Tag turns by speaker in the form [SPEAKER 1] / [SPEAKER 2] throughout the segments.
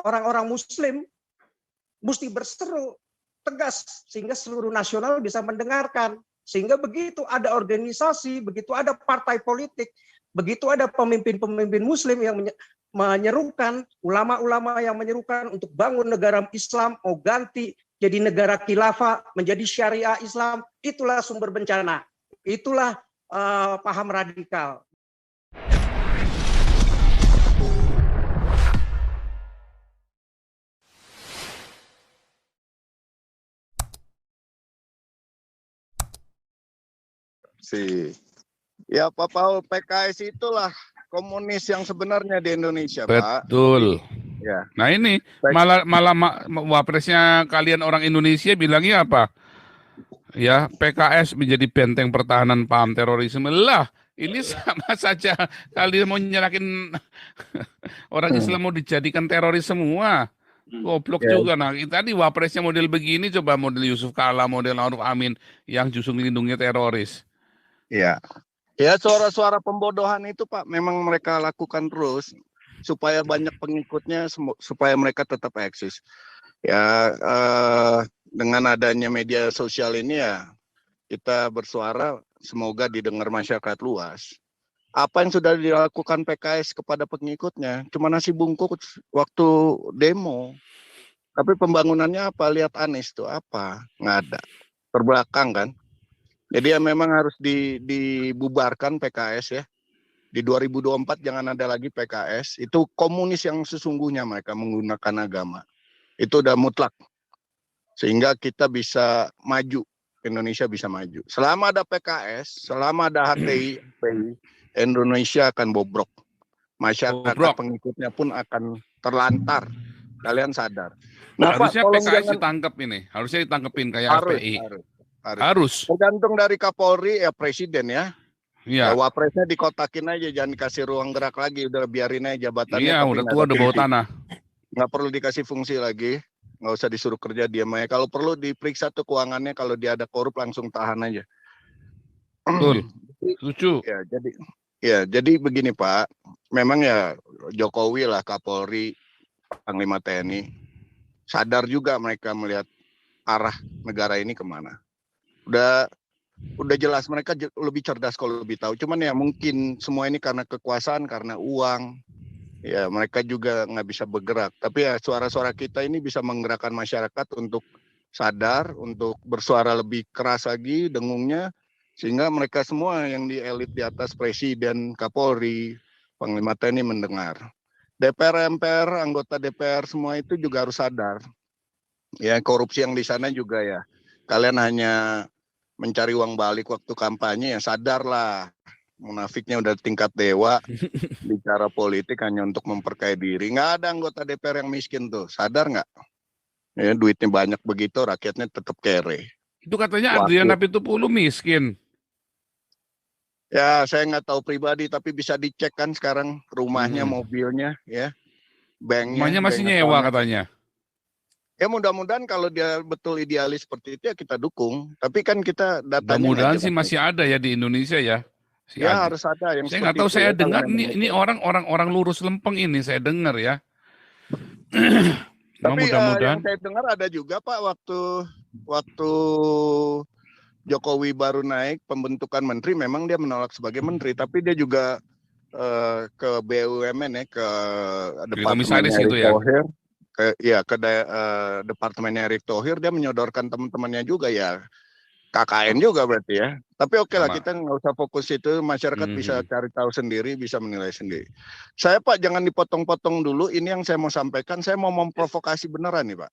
[SPEAKER 1] orang-orang Muslim mesti berseru tegas sehingga seluruh nasional bisa mendengarkan. Sehingga begitu ada organisasi, begitu ada partai politik, begitu ada pemimpin-pemimpin Muslim yang menyerukan, ulama-ulama yang menyerukan untuk bangun negara Islam, mau ganti jadi negara khilafah, menjadi syariah Islam, itulah sumber bencana. Itulah paham radikal.
[SPEAKER 2] Ya Pak Paul, PKS itulah komunis yang sebenarnya di Indonesia, Pak.
[SPEAKER 3] Betul.
[SPEAKER 2] Ya.
[SPEAKER 3] Nah ini malah wapresnya kalian orang Indonesia bilangnya apa? Ya, PKS menjadi benteng pertahanan paham terorisme lah. Ini sama saja kalian mau nyerakin orang Islam mau dijadikan teroris semua. Goblok juga. Nah, tadi wapresnya model begini, coba model Yusuf Kala, model Aruf Amin yang justru melindungi teroris.
[SPEAKER 2] Ya, ya suara-suara pembodohan itu Pak memang mereka lakukan terus supaya banyak pengikutnya, supaya mereka tetap eksis. Ya, dengan adanya media sosial ini ya kita bersuara semoga didengar masyarakat luas. Apa yang sudah dilakukan PKS kepada pengikutnya cuma nasi bungkus waktu demo. Tapi pembangunannya apa? Lihat Anies tuh apa? Nggak ada. Terbelakang kan? Jadi ya memang harus dibubarkan PKS ya. Di 2024 jangan ada lagi PKS. Itu komunis yang sesungguhnya mereka menggunakan agama. Itu udah mutlak. Sehingga kita bisa maju. Indonesia bisa maju. Selama ada PKS, selama ada HTI, Indonesia akan bobrok. Masyarakat pengikutnya pun akan terlantar. Kalian sadar.
[SPEAKER 3] Nah, harusnya PKS ditangkap ini. Harusnya ditangkepin kayak FPI. Harus.
[SPEAKER 2] Tergantung dari Kapolri ya presiden ya.
[SPEAKER 3] Iya.
[SPEAKER 2] Ya, wapresnya dikotakin aja, jangan dikasih ruang gerak lagi, udah biarin aja jabatannya.
[SPEAKER 3] Iya, udah tua, udah bawa tanah.
[SPEAKER 2] Nggak perlu dikasih fungsi lagi, nggak usah disuruh kerja, diam aja. Kalau perlu diperiksa tuh keuangannya, kalau dia ada korup langsung tahan aja.
[SPEAKER 3] Betul. Lucu.
[SPEAKER 2] Ya, jadi begini Pak, memang ya Jokowi lah Kapolri, Panglima TNI, sadar juga mereka melihat arah negara ini kemana. Udah jelas mereka lebih cerdas kalau lebih tahu. Cuman ya mungkin semua ini karena kekuasaan, karena uang. Ya mereka juga nggak bisa bergerak. Tapi ya suara-suara kita ini bisa menggerakkan masyarakat untuk sadar, untuk bersuara lebih keras lagi dengungnya. Sehingga mereka semua yang di elit di atas presiden, Kapolri, Panglima TNI mendengar. DPR, MPR, anggota DPR semua itu juga harus sadar. Ya korupsi yang di sana juga ya. Kalian hanya mencari uang balik waktu kampanye ya sadarlah, munafiknya udah tingkat dewa, bicara politik hanya untuk memperkaya diri. Nggak ada anggota DPR yang miskin tuh, sadar nggak? Ya, duitnya banyak begitu, rakyatnya tetap kere.
[SPEAKER 3] Itu katanya Adriana Pitupulu miskin.
[SPEAKER 2] Ya saya nggak tahu pribadi, tapi bisa dicek kan sekarang rumahnya, mobilnya, ya, banknya.
[SPEAKER 3] Rumahnya masih nyewa katanya.
[SPEAKER 2] Ya mudah-mudahan kalau dia betul idealis seperti itu ya kita dukung. Tapi kan kita datanya
[SPEAKER 3] mudah-mudahan sih masih ada ya di Indonesia ya.
[SPEAKER 2] Ya harus ada yang
[SPEAKER 3] saya nggak tahu, saya dengar ini orang lurus lempeng ini saya dengar ya.
[SPEAKER 2] Tapi yang saya dengar ada juga Pak waktu Jokowi baru naik pembentukan menteri, memang dia menolak sebagai menteri, tapi dia juga ke BUMN ya, ke Departemen Erick Thohir. Ke departemennya Erick Thohir, dia menyodorkan teman-temannya juga ya, KKN juga berarti ya. Tapi oke lah, kita nggak usah fokus itu, masyarakat bisa cari tahu sendiri, bisa menilai sendiri. Saya Pak jangan dipotong-potong dulu, ini yang saya mau sampaikan, saya mau memprovokasi beneran nih Pak.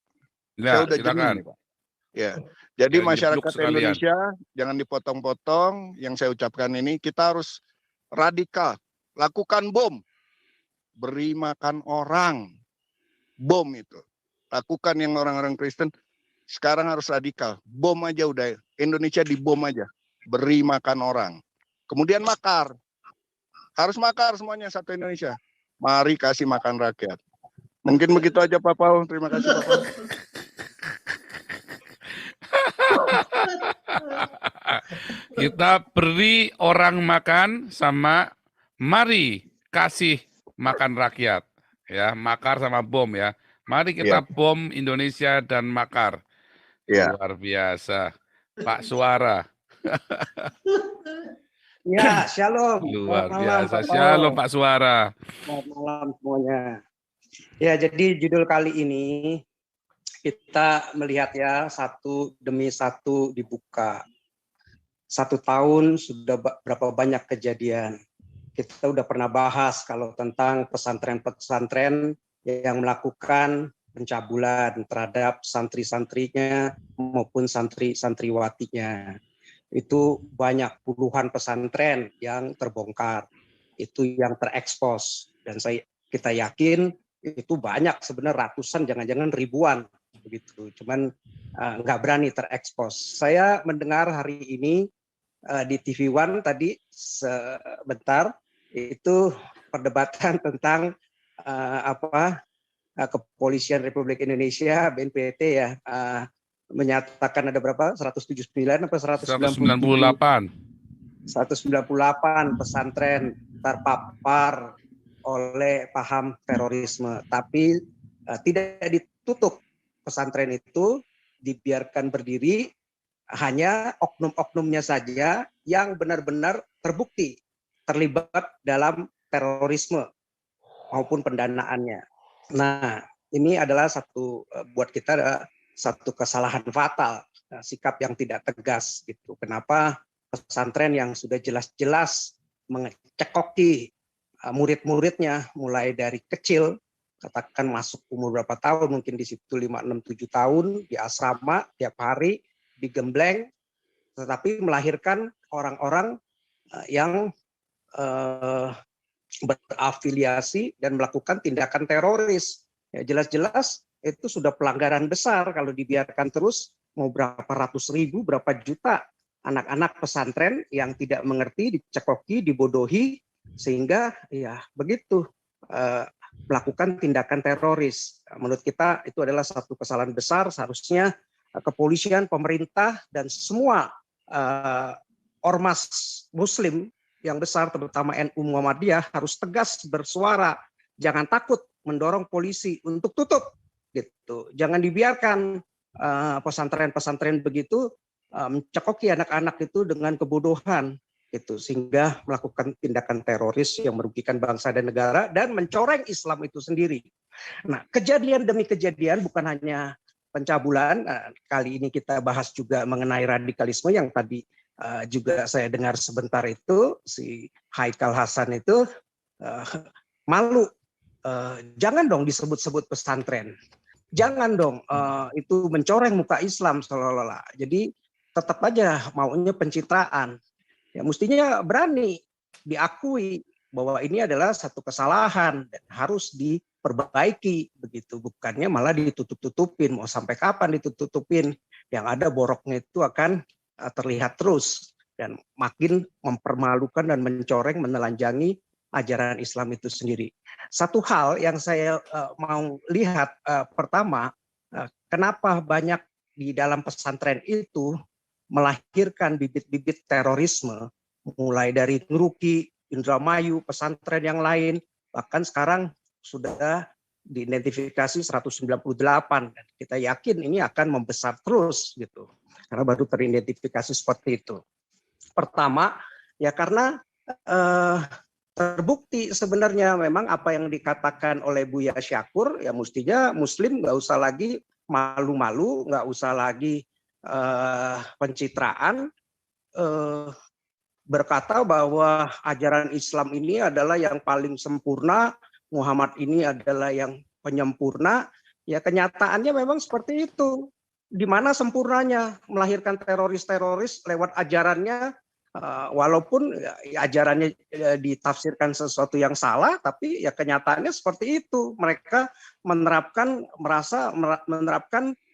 [SPEAKER 3] Ya,
[SPEAKER 2] saya udah jenuh nih Pak. Ya, jadi masyarakat Indonesia jangan dipotong-potong. Yang saya ucapkan ini kita harus radikal, lakukan bom, beri makan orang. Bom itu, lakukan yang orang-orang Kristen sekarang harus radikal, bom aja udah, Indonesia dibom aja, beri makan orang, kemudian makar, harus makar semuanya satu Indonesia, mari kasih makan rakyat. Mungkin begitu aja Pak Paul, terima kasih Pak Paul.
[SPEAKER 3] Kita beri orang makan sama mari kasih makan rakyat. ya, makar sama bom ya. Mari kita bom Indonesia dan makar.
[SPEAKER 2] Iya.
[SPEAKER 3] Luar biasa. Pak Suara.
[SPEAKER 1] Ya, shalom. Selamat
[SPEAKER 3] Luar
[SPEAKER 1] malam,
[SPEAKER 3] biasa.
[SPEAKER 1] Pak
[SPEAKER 3] Shalom
[SPEAKER 1] Paul.
[SPEAKER 3] Pak Suara.
[SPEAKER 1] Selamat malam semuanya. Ya, jadi judul kali ini kita melihat ya satu demi satu dibuka. 1 tahun sudah berapa banyak kejadian. Kita udah pernah bahas kalau tentang pesantren-pesantren yang melakukan pencabulan terhadap santri-santrinya maupun santri-santriwatinya. Itu banyak puluhan pesantren yang terbongkar, itu yang terekspos, dan kita yakin itu banyak sebenarnya ratusan, jangan-jangan ribuan begitu, cuman nggak berani terekspos. Saya mendengar hari ini di TV One tadi sebentar itu perdebatan tentang Kepolisian Republik Indonesia BNPT ya menyatakan ada berapa 179 atau
[SPEAKER 3] 198.
[SPEAKER 1] 198 pesantren terpapar oleh paham terorisme, tapi tidak ditutup pesantren itu, dibiarkan berdiri, hanya oknum-oknumnya saja yang benar-benar terbukti terlibat dalam terorisme maupun pendanaannya. Nah, ini adalah buat kita satu kesalahan fatal, sikap yang tidak tegas gitu. Kenapa pesantren yang sudah jelas-jelas mencekoki murid-muridnya mulai dari kecil, katakan masuk umur berapa tahun, mungkin di situ 5, 6, 7 tahun, di asrama tiap hari, digembleng, tetapi melahirkan orang-orang yang berafiliasi dan melakukan tindakan teroris. Ya, jelas-jelas itu sudah pelanggaran besar kalau dibiarkan terus, mau berapa ratus ribu, berapa juta anak-anak pesantren yang tidak mengerti, dicekoki, dibodohi, sehingga ya begitu melakukan tindakan teroris. Menurut kita itu adalah satu kesalahan besar. Seharusnya kepolisian, pemerintah, dan semua ormas Muslim yang besar, terutama NU Muhammadiyah, harus tegas bersuara. Jangan takut mendorong polisi untuk tutup, gitu. Jangan dibiarkan pesantren-pesantren begitu mencekoki anak-anak itu dengan kebodohan, itu sehingga melakukan tindakan teroris yang merugikan bangsa dan negara dan mencoreng Islam itu sendiri. Nah, kejadian demi kejadian, bukan hanya pencabulan. Kali ini kita bahas juga mengenai radikalisme yang tadi juga saya dengar sebentar itu, si Haikal Hasan itu malu. Jangan dong disebut-sebut pesantren. Jangan dong itu mencoreng muka Islam seolah-olah. Jadi tetap aja maunya pencitraan. Ya mestinya berani diakui bahwa ini adalah satu kesalahan dan harus diperbaiki begitu, bukannya malah ditutup-tutupin. Mau sampai kapan ditutup-tutupin? Yang ada boroknya itu akan terlihat terus dan makin mempermalukan dan mencoreng, menelanjangi ajaran Islam itu sendiri. Satu hal yang saya mau lihat pertama, kenapa banyak di dalam pesantren itu melahirkan bibit-bibit terorisme, mulai dari Nuruki, Indramayu, pesantren yang lain, bahkan sekarang sudah diidentifikasi 198. Dan kita yakin ini akan membesar terus gitu, karena baru teridentifikasi seperti itu. Pertama, ya karena terbukti sebenarnya memang apa yang dikatakan oleh Buya Syakur, ya mestinya Muslim nggak usah lagi malu-malu, nggak usah lagi pencitraan, berkata bahwa ajaran Islam ini adalah yang paling sempurna, Muhammad ini adalah yang penyempurna. Ya kenyataannya memang seperti itu. Di mana sempurnanya? Melahirkan teroris-teroris lewat ajarannya, walaupun ya, ajarannya ditafsirkan sesuatu yang salah, tapi ya kenyataannya seperti itu. Mereka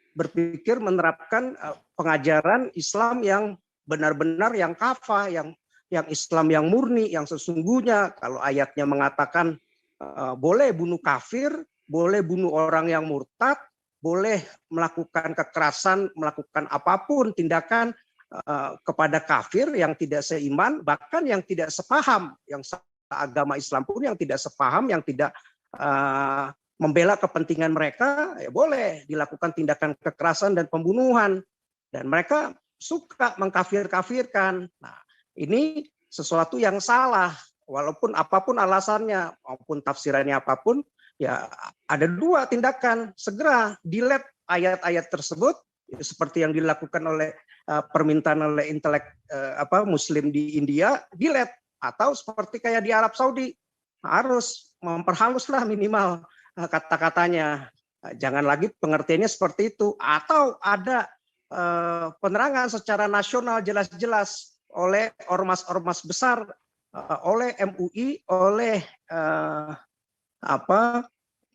[SPEAKER 1] berpikir menerapkan pengajaran Islam yang benar-benar yang kafah, yang Islam yang murni, yang sesungguhnya. Kalau ayatnya mengatakan boleh bunuh kafir, boleh bunuh orang yang murtad, boleh melakukan kekerasan, melakukan apapun tindakan kepada kafir yang tidak seiman, bahkan yang tidak sepaham, yang agama Islam pun yang tidak sepaham, yang tidak membela kepentingan mereka, ya boleh dilakukan tindakan kekerasan dan pembunuhan. Dan mereka suka mengkafir-kafirkan. Nah, ini sesuatu yang salah, walaupun apapun alasannya, maupun tafsirannya apapun, ya ada dua tindakan, segera delete ayat-ayat tersebut, seperti yang dilakukan oleh permintaan oleh intelek Muslim di India, delete, atau seperti kayak di Arab Saudi, harus memperhaluslah minimal kata-katanya, jangan lagi pengertiannya seperti itu, atau ada penerangan secara nasional jelas-jelas oleh ormas-ormas besar, oleh MUI, oleh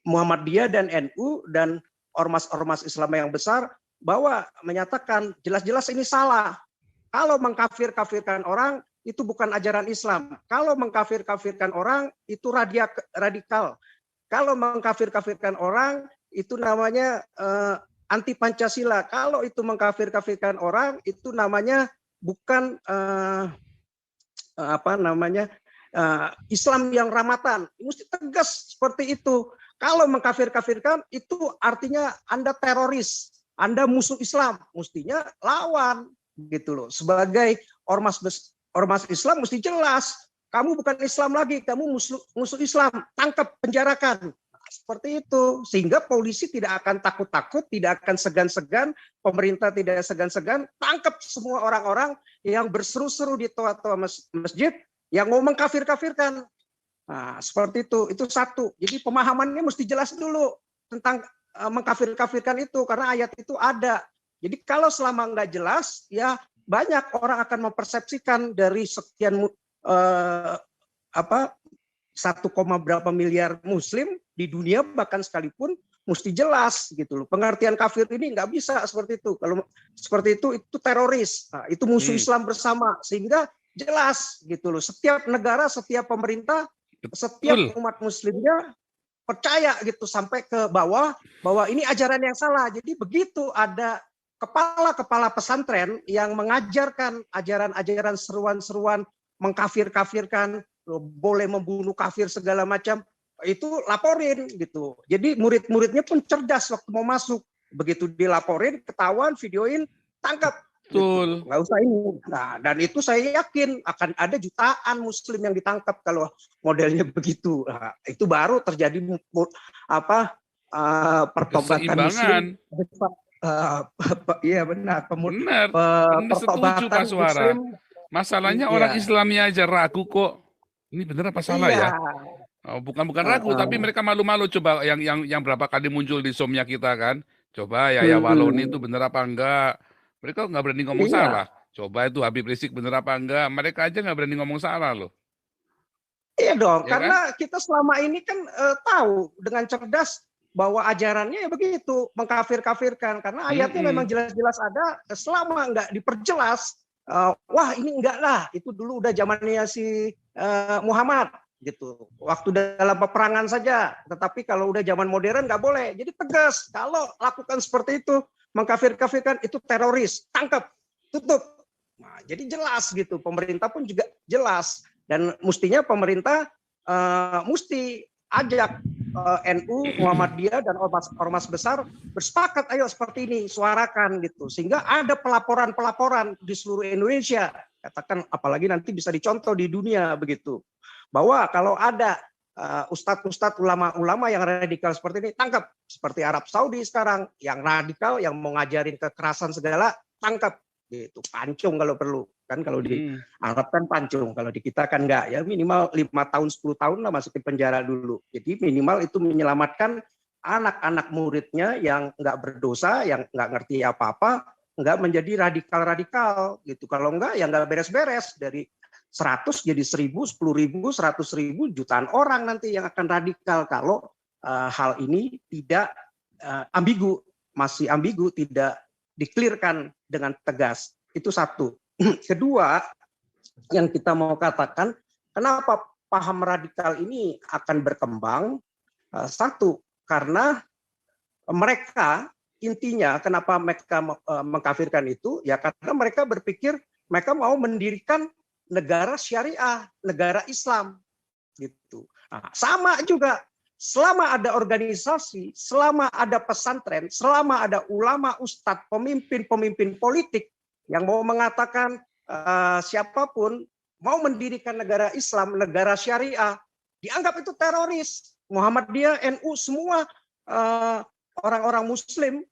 [SPEAKER 1] Muhammadiyah dan NU dan ormas-ormas Islam yang besar, bahwa menyatakan jelas-jelas ini salah. Kalau mengkafir-kafirkan orang itu bukan ajaran Islam. Kalau mengkafir-kafirkan orang itu radikal. Kalau mengkafir-kafirkan orang itu namanya anti Pancasila. Kalau itu mengkafir-kafirkan orang itu namanya bukan Islam yang ramatan. Mesti tegas seperti itu. Kalau mengkafir-kafirkan itu artinya Anda teroris, Anda musuh Islam, mestinya lawan gitu loh. Sebagai ormas Islam mesti jelas, kamu bukan Islam lagi, kamu musuh Islam, tangkap, penjarakan. Seperti itu, sehingga polisi tidak akan takut-takut, tidak akan segan-segan, pemerintah tidak segan-segan, tangkap semua orang-orang yang berseru-seru di toa-toa masjid yang mau mengkafir-kafirkan. Nah, seperti itu satu. Jadi pemahamannya mesti jelas dulu tentang mengkafir-kafirkan itu, karena ayat itu ada. Jadi kalau selama nggak jelas, ya banyak orang akan mempersepsikan dari sekian 1, berapa miliar Muslim di dunia bahkan sekalipun mesti jelas gitu loh. Pengertian kafir ini nggak bisa seperti itu. Kalau seperti itu teroris. Nah, itu musuh Islam bersama, sehingga jelas gitu loh. Setiap negara, setiap pemerintah, setiap umat Muslimnya percaya gitu sampai ke bawah bahwa ini ajaran yang salah. Jadi begitu ada kepala-kepala pesantren yang mengajarkan ajaran-ajaran, seruan-seruan mengkafir-kafirkan, boleh membunuh kafir segala macam, itu laporin gitu. Jadi murid-muridnya pun cerdas waktu mau masuk. Begitu dilaporin, ketahuan, videoin, tangkap.
[SPEAKER 3] Betul.
[SPEAKER 1] Gitu. Nggak usah ini. Nah, dan itu saya yakin akan ada jutaan Muslim yang ditangkap kalau modelnya begitu. Nah, itu baru terjadi pertobatan Muslim. Iya benar.
[SPEAKER 3] Benar setuju Pak Suara.
[SPEAKER 1] Muslim.
[SPEAKER 3] Masalahnya orang Islamnya aja ragu kok. Ini benar apa salah ya? Oh, bukan ragu, tapi mereka malu-malu. Coba yang berapa kali muncul di somnya kita kan? Coba ya Waloni itu benar apa enggak? Mereka nggak berani ngomong salah. Coba itu Habib Rizik benar apa enggak? Mereka aja nggak berani ngomong salah loh.
[SPEAKER 1] Iya dong,
[SPEAKER 3] Ya
[SPEAKER 1] karena kita selama ini kan tahu dengan cerdas bahwa ajarannya ya begitu, mengkafir-kafirkan. Karena ayatnya memang jelas-jelas ada, selama nggak diperjelas, wah ini enggak lah, itu dulu udah zamannya si Muhammad gitu. Waktu dalam peperangan saja, tetapi kalau udah zaman modern nggak boleh. Jadi tegas, kalau lakukan seperti itu, mengkafir-kafirkan itu teroris, tangkap, tutup. Nah, jadi jelas gitu, pemerintah pun juga jelas. Dan mestinya pemerintah mesti ajak NU, Muhammadiyah, dan ormas besar bersepakat, ayo seperti ini, suarakan gitu. Sehingga ada pelaporan-pelaporan di seluruh Indonesia. Katakan, apalagi nanti bisa dicontoh di dunia begitu. Bahwa kalau ada ustadz-ustadz, ulama-ulama yang radikal seperti ini, tangkap. Seperti Arab Saudi sekarang, yang radikal, yang mau ngajarin kekerasan segala, tangkap. Gitu, pancung kalau perlu. Kan kalau di Arab kan pancung, kalau di kita kan enggak, ya minimal 5 tahun 10 tahun lah masukin penjara dulu. Jadi minimal itu menyelamatkan anak-anak muridnya yang enggak berdosa, yang enggak ngerti apa-apa, enggak menjadi radikal-radikal gitu. Kalau enggak ya enggak beres-beres, dari 100 jadi 1000, 10.000, 100.000, jutaan orang nanti yang akan radikal kalau hal ini tidak ambigu, masih ambigu, tidak diklirkan dengan tegas. Itu satu. Kedua, yang kita mau katakan, kenapa paham radikal ini akan berkembang? Satu, karena mereka intinya kenapa mereka mengkafirkan itu, ya karena mereka berpikir mereka mau mendirikan negara syariah, negara Islam, gitu. Nah, sama juga selama ada organisasi, selama ada pesantren, selama ada ulama, ustadz, pemimpin politik yang mau mengatakan siapapun mau mendirikan negara Islam, negara syariah, dianggap itu teroris. Muhammadiyah, NU, semua orang-orang Muslim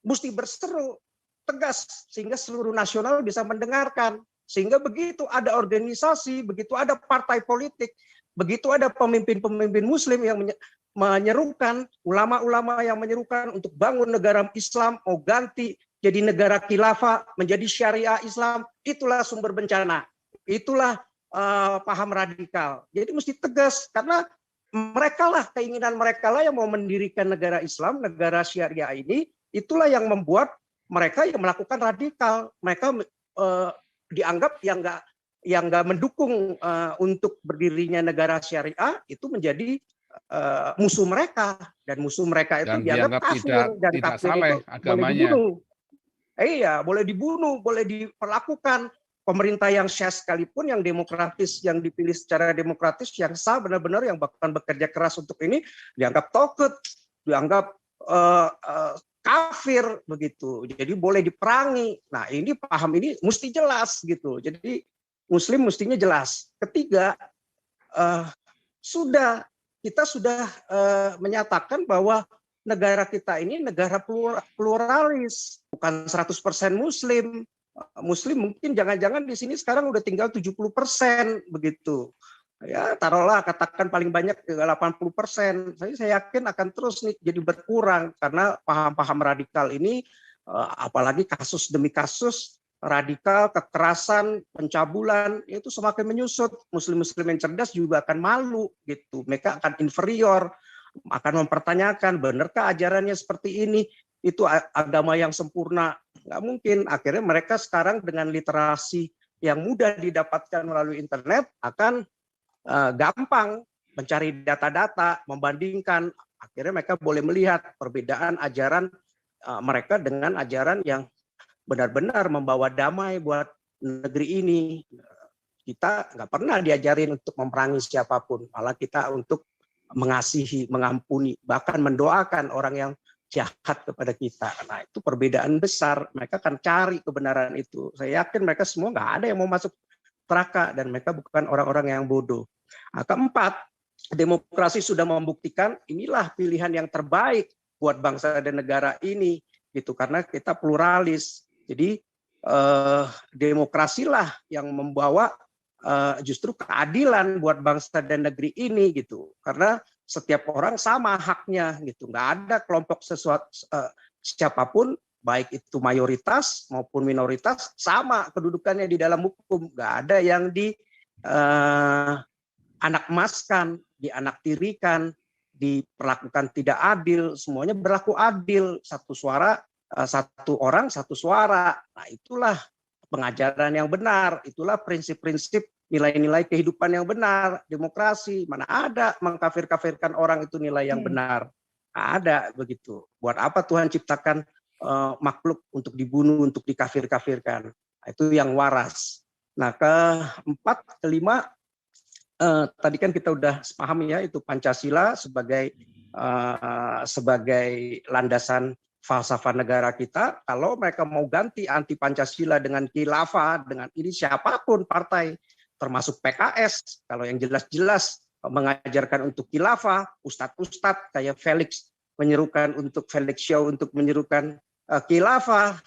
[SPEAKER 1] mesti berseru tegas sehingga seluruh nasional bisa mendengarkan. Sehingga begitu ada organisasi, begitu ada partai politik, begitu ada pemimpin-pemimpin Muslim yang menyerukan, ulama-ulama yang menyerukan untuk bangun negara Islam, mau ganti jadi negara khilafah, menjadi syariah Islam, itulah sumber bencana. Itulah paham radikal. Jadi mesti tegas, karena keinginan mereka lah yang mau mendirikan negara Islam, negara syariah ini, itulah yang membuat mereka yang melakukan radikal. Mereka dianggap yang nggak mendukung untuk berdirinya negara syariah itu menjadi musuh mereka, dan musuh mereka itu
[SPEAKER 3] Dan
[SPEAKER 1] dianggap kafir, dan
[SPEAKER 3] tidak
[SPEAKER 1] kafir
[SPEAKER 3] saleh
[SPEAKER 1] itu
[SPEAKER 3] agamanya.
[SPEAKER 1] boleh dibunuh. Iya, boleh dibunuh, boleh diperlakukan. Pemerintah yang syah sekalipun, yang demokratis, yang dipilih secara demokratis, yang sah benar-benar, yang bahkan bekerja keras untuk ini, dianggap togut, dianggap kafir begitu. Jadi boleh diperangi. Nah, ini paham ini mesti jelas gitu. Jadi Muslim mestinya jelas. Ketiga, kita sudah menyatakan bahwa negara kita ini negara pluralis, bukan 100% Muslim. Muslim mungkin jangan-jangan di sini sekarang udah tinggal 70% begitu. Ya, taruhlah katakan paling banyak 80%. Saya yakin akan terus nih jadi berkurang karena paham-paham radikal ini, apalagi kasus demi kasus radikal, kekerasan, pencabulan itu semakin menyusut. Muslim-muslim yang cerdas juga akan malu gitu. Mereka akan inferior, akan mempertanyakan benarkah ajarannya seperti ini? Itu agama yang sempurna. Nggak mungkin. Akhirnya mereka sekarang dengan literasi yang mudah didapatkan melalui internet akan gampang mencari data-data, membandingkan. Akhirnya mereka boleh melihat perbedaan ajaran mereka dengan ajaran yang benar-benar membawa damai buat negeri ini. Kita nggak pernah diajarin untuk memerangi siapapun, malah kita untuk mengasihi, mengampuni, bahkan mendoakan orang yang jahat kepada kita. Nah, itu perbedaan besar. Mereka akan cari kebenaran itu. Saya yakin mereka semua nggak ada yang mau masuk neraka, dan mereka bukan orang-orang yang bodoh. Nah, keempat, demokrasi sudah membuktikan inilah pilihan yang terbaik buat bangsa dan negara ini, gitu, karena kita pluralis. Jadi demokrasilah yang membawa justru keadilan buat bangsa dan negeri ini, gitu, karena setiap orang sama haknya, gitu, nggak ada kelompok siapapun, baik itu mayoritas maupun minoritas, sama kedudukannya di dalam hukum. Nggak ada yang di anak emaskan, di anak tirikan, diperlakukan tidak adil. Semuanya berlaku adil, satu suara, satu orang satu suara. Nah, itulah pengajaran yang benar, itulah prinsip-prinsip nilai-nilai kehidupan yang benar, demokrasi. Mana ada mengkafir-kafirkan orang itu nilai yang benar? Ada begitu. Buat apa Tuhan ciptakan makhluk untuk dibunuh, untuk dikafir-kafirkan? Nah, itu yang waras. Nah, keempat, kelima, tadi kan kita udah paham ya, itu Pancasila sebagai landasan falsafah negara kita. Kalau mereka mau ganti anti Pancasila dengan khilafah, dengan ini siapapun partai, termasuk PKS, kalau yang jelas-jelas mengajarkan untuk khilafah, ustadz-ustadz kayak Felix menyerukan untuk Felix Show untuk menyerukan khilafah,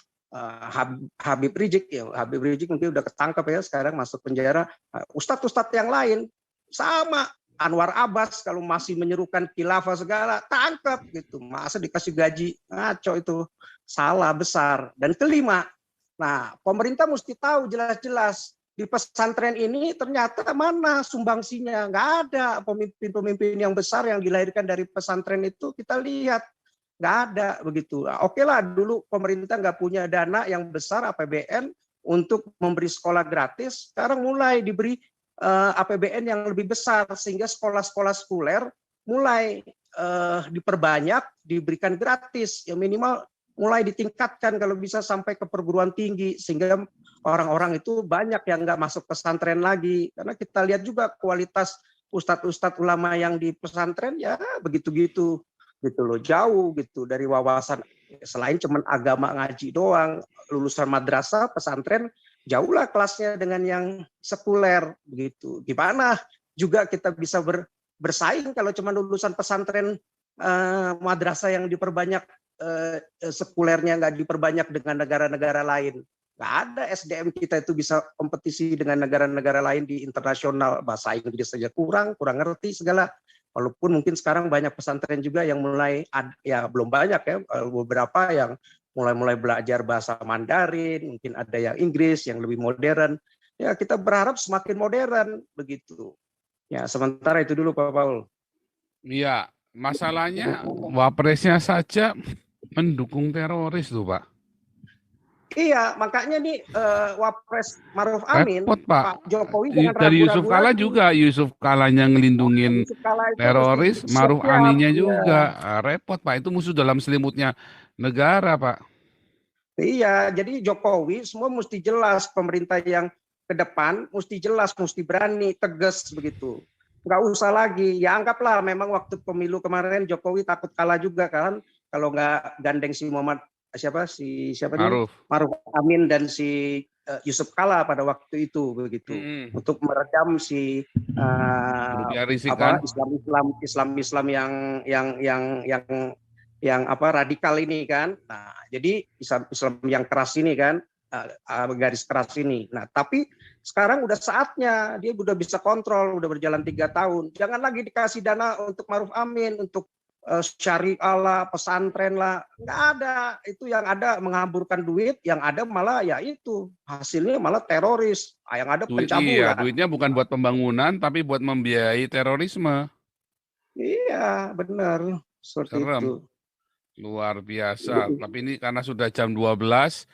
[SPEAKER 1] Habib Rizik, ya Habib Rizik mungkin udah ketangkap ya sekarang masuk penjara. Ustadz-ustadz yang lain sama, Anwar Abbas kalau masih menyerukan khilafah segala tangkap gitu, masa dikasih gaji, ngaco itu, salah besar. Dan kelima, nah pemerintah mesti tahu jelas-jelas di pesantren ini ternyata mana sumbangsinya, nggak ada pemimpin-pemimpin yang besar yang dilahirkan dari pesantren itu, kita lihat nggak ada begitu. Nah, oke lah dulu pemerintah nggak punya dana yang besar APBN untuk memberi sekolah gratis, sekarang mulai diberi APBN yang lebih besar sehingga sekolah-sekolah sekuler mulai diperbanyak, diberikan gratis, yang minimal mulai ditingkatkan kalau bisa sampai ke perguruan tinggi, sehingga orang-orang itu banyak yang nggak masuk pesantren lagi. Karena kita lihat juga kualitas ustadz-ustadz ulama yang di pesantren ya begitu-gitu gitu loh, jauh gitu dari wawasan, selain cuman agama ngaji doang, lulusan madrasah pesantren jauhlah kelasnya dengan yang sekuler begitu. Gimana juga kita bisa bersaing kalau cuma lulusan pesantren, madrasah yang diperbanyak, sekulernya nggak diperbanyak dengan negara-negara lain. Nggak ada SDM kita itu bisa kompetisi dengan negara-negara lain di internasional. Bahasa Inggris saja kurang ngerti segala. Walaupun mungkin sekarang banyak pesantren juga yang mulai, ya belum banyak ya, beberapa yang mulai belajar bahasa Mandarin, mungkin ada yang Inggris yang lebih modern. Ya kita berharap semakin modern begitu. Ya sementara itu dulu Pak Paul.
[SPEAKER 3] Iya, masalahnya wapresnya saja mendukung teroris tuh Pak.
[SPEAKER 1] Iya, makanya nih Wapres Maruf Amin,
[SPEAKER 3] Repot Pak.
[SPEAKER 1] Pak Jokowi jangan
[SPEAKER 3] Dari
[SPEAKER 1] ragu-ragu
[SPEAKER 3] Yusuf Kalla
[SPEAKER 1] lagi.
[SPEAKER 3] juga, Yusuf Kallanya ngelindungin
[SPEAKER 1] Yusuf Kalla itu
[SPEAKER 3] teroris,
[SPEAKER 1] mesti
[SPEAKER 3] Maruf
[SPEAKER 1] siap,
[SPEAKER 3] Aminnya
[SPEAKER 1] iya.
[SPEAKER 3] juga. Repot Pak, itu musuh dalam selimutnya negara Pak.
[SPEAKER 1] Iya, jadi Jokowi semua mesti jelas, pemerintah yang ke depan mesti jelas, mesti berani, tegas begitu. Nggak usah lagi, ya anggaplah memang waktu pemilu kemarin Jokowi takut kalah juga kan, kalau nggak gandeng si siapa nih? Maruf Amin dan si Yusuf Kalla pada waktu itu begitu, untuk meredam si Islam yang radikal ini kan. Nah, jadi Islam yang keras ini kan, garis keras ini. Nah, tapi sekarang udah saatnya dia udah bisa kontrol, udah berjalan 3 tahun. Jangan lagi dikasih dana untuk Maruf Amin, untuk syariah lah, pesantren lah, nggak ada. Itu yang ada menghamburkan duit, yang ada malah ya itu hasilnya malah teroris, yang ada pencabulan.
[SPEAKER 3] Iya, duitnya bukan buat pembangunan tapi buat membiayai terorisme.
[SPEAKER 1] Iya, benar seperti
[SPEAKER 3] Serem.
[SPEAKER 1] itu.
[SPEAKER 3] Luar biasa. Tapi ini karena sudah jam 12,